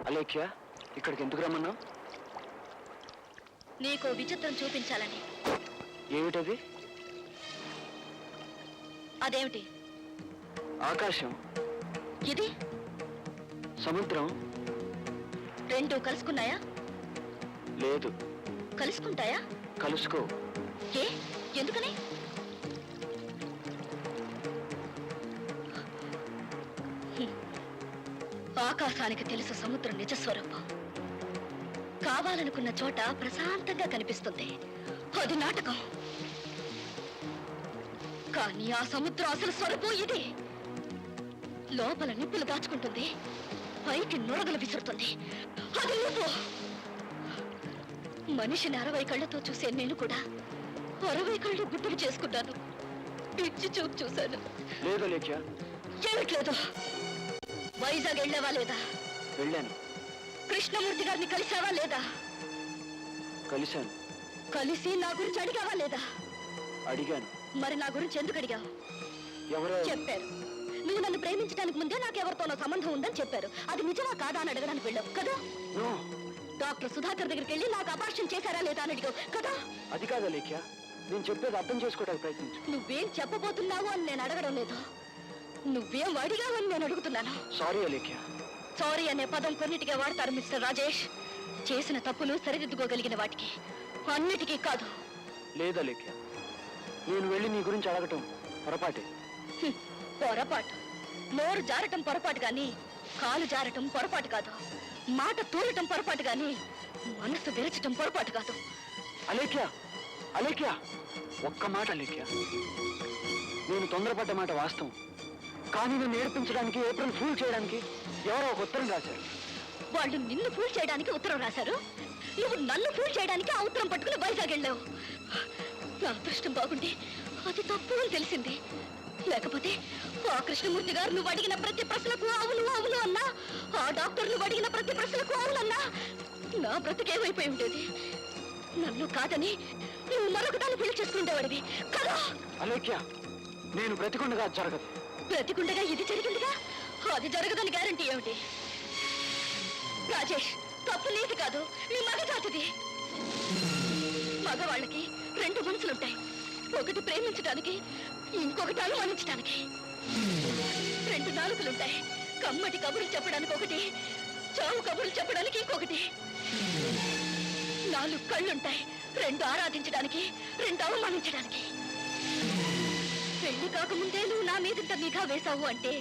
అలేఖ్య, ఇక్కడికి ఎందుకు రమ్మన్నావు? నీకో విచిత్రం చూపించాలని. ఏమిటది? అదేమిటి? ఆకాశం, ఇది సముద్రం. రెండు కలుసుకున్నాయా? లేదు. కలుసుకుంటాయా? కలుసుకో. ఏ, ఎందుకని? ఆకాశానికి తెలుసు సముద్రం నిజస్వరూపం. కావాలనుకున్న చోట ప్రశాంతంగా కనిపిస్తుంది. అది నాటకం. కానీ ఆ సముద్రం అసలు స్వరూపం ఇది. లోపల నిప్పులు దాచుకుంటుంది, పైకి నొరగలు విసురుతుంది. అది నువ్వు. మనిషిని 60 కళ్ళతో చూసే నేను కూడా 60 కళ్ళు గుడ్డులు చేసుకున్నాను. పిచ్చి చూపు చూశాను. లేదు లేఖ్య. ఏమిట్లేదు? వైజాగ్ వెళ్ళావా లేదా? వెళ్ళాను. కృష్ణమూర్తి గారిని కలిసావా లేదా? కలిశాను. కలిసి నా గురించి అడిగావా లేదా? అడిగాను. మరి నా గురించి ఎందుకు అడిగావు? ఎవరో చెప్పారు. నువ్వు నన్ను ప్రేమించడానికి ముందే నాకెవరితోనో సంబంధం ఉందని చెప్పారు. అది నిజమా కాదా అని అడగడానికి వెళ్ళావు కదా? డాక్టర్ సుధాకర్ దగ్గరికి వెళ్ళి నాకు అబార్షన్ చేశారా లేదా అని అడిగావు కదా? అది కాదా లేఖ్య, నేను చెప్పేది అర్థం చేసుకోవడానికి ప్రయత్నించు. నువ్వేం చెప్పబోతున్నావు అని నేను అడగడం లేదు, నువ్వేం అడిగావు అని నేను అడుగుతున్నాను. సారీ అలేఖ్య. సారీ అనే పదం కొన్నిటికే వాడతారు మిస్టర్ రాజేష్. చేసిన తప్పులు సరిదిద్దుకోగలిగిన వాటికి, అన్నిటికీ కాదు. లేదా లేఖ్య, నేను వెళ్ళి నీ గురించి అడగటం పొరపాటే. పొరపాటు. నోరు జారటం పొరపాటు గాని కాలు జారటం పొరపాటు కాదు. మాట తూలటం పొరపాటు గాని మనసు విరచటం పొరపాటు కాదు. అలేఖ్య, అలేఖ్య, ఒక్క మాట అలేఖ్య. నేను తొందరపడ్డ మాట వాస్తవం. కానీ నన్ను ఏర్పించడానికి, ఏప్రిల్ ఫూల్ చేయడానికి ఎవరో ఒక ఉత్తరం రాశారు. వాళ్ళు నిన్ను ఫూల్ చేయడానికి ఉత్తరం రాశారు. నువ్వు నన్ను ఫూల్ చేయడానికి ఆ ఉత్తరం పట్టుకుని వైజాగ్ వెళ్ళావు. నా అదృష్టం బాగుండి అది తప్పు అని తెలిసింది. లేకపోతే ఆ కృష్ణమూర్తి గారు నువ్వు అడిగిన ప్రతి ప్రశ్నకు అవును అవును అన్నా, ఆ డాక్టర్ నువ్వు అడిగిన ప్రతి ప్రశ్నకు అవునన్నా, నా బ్రతికేమైపోయి ఉండేది. నన్ను కాదని నువ్వు మరొక దాన్ని పెళ్లి చేసుకుంటేవాడివి కదా? అలేఖ్య, నేను బ్రతికుండగా జరగదు. బ్రతికుండగా ఇది జరిగిందిగా, అది జరగదని గ్యారంటీ ఏమిటి? రాజేష్, తప్పు నీది కాదు, నీ మగజాతిది. మగవాళ్ళకి 2 మనసులుంటాయి. ఒకటి ప్రేమించడానికి, ఇంకొకటి అనుమానించడానికి. 2 నాలుకలుంటాయి. కమ్మటి కబుర్లు చెప్పడానికి ఒకటి, చావు కబుర్లు చెప్పడానికి ఇంకొకటి. 4 కళ్ళుంటాయి. 2 ఆరాధించడానికి, 2 అవమానించడానికి. పెళ్లి కాకముందే నువ్వు నా మీదింత నిఘా వేశావు అంటే,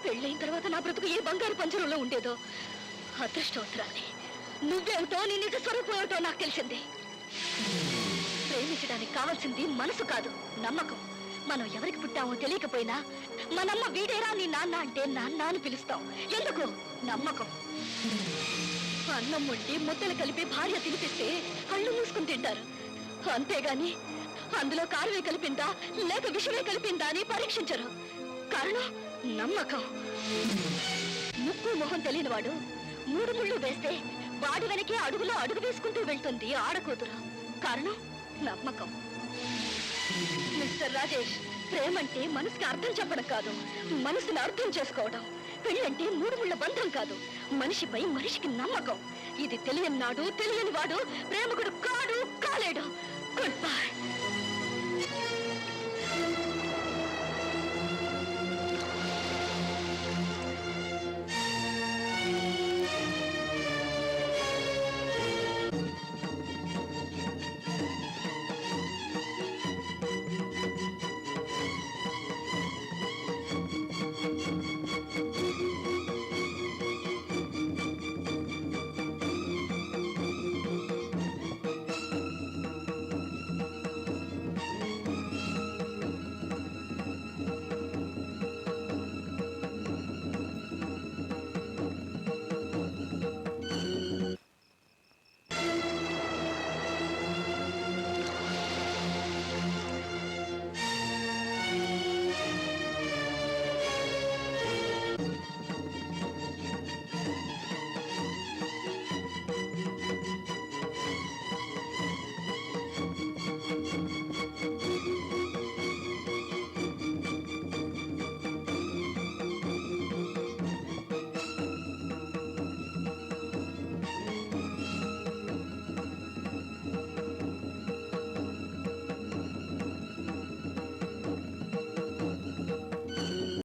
పెళ్ళైన తర్వాత నా బ్రతుకు ఏ బంగారు పంజరంలో ఉండేదో. అదృష్టవంతురాలి నువ్వేమిటో, నీ నిజ స్వరూపం ఏమిటో నాకు తెలిసింది. ప్రేమించడానికి కావాల్సింది మనసు కాదు, నమ్మకం. మనం ఎవరికి పుట్టామో తెలియకపోయినా మనమ్మ వీడేరా నీ నాన్న అంటే నాన్న అని పిలుస్తాం. ఎందుకు? నమ్మకం. అన్నం వండి ముద్దలు కలిపి భార్య తినిపిస్తే కళ్ళు మూసుకుని తింటారు. అంతేగాని అందులో కారమే కలిపిందా లేక విషమే కలిపిందా అని పరీక్షించరు. కారణం నమ్మకం. ముక్కు మొహం తెలియనివాడు 3 ముళ్ళు వేస్తే వాడి వెనకే అడుగులో అడుగు వేసుకుంటూ వెళ్తుంది ఆడకూతురు. కారణం నమ్మకం. మిస్టర్ రాజేష్, ప్రేమంటే మనసుకి అర్థం చెప్పడం కాదు, మనసుని అర్థం చేసుకోవడం. పెళ్ళంటే 3 ముళ్ళ బంధం కాదు, మనిషిపై మనిషికి నమ్మకం. ఇది తెలియని నాడు, తెలియని వాడు ప్రేమకుడు కాడు, కాలేడు. Good by.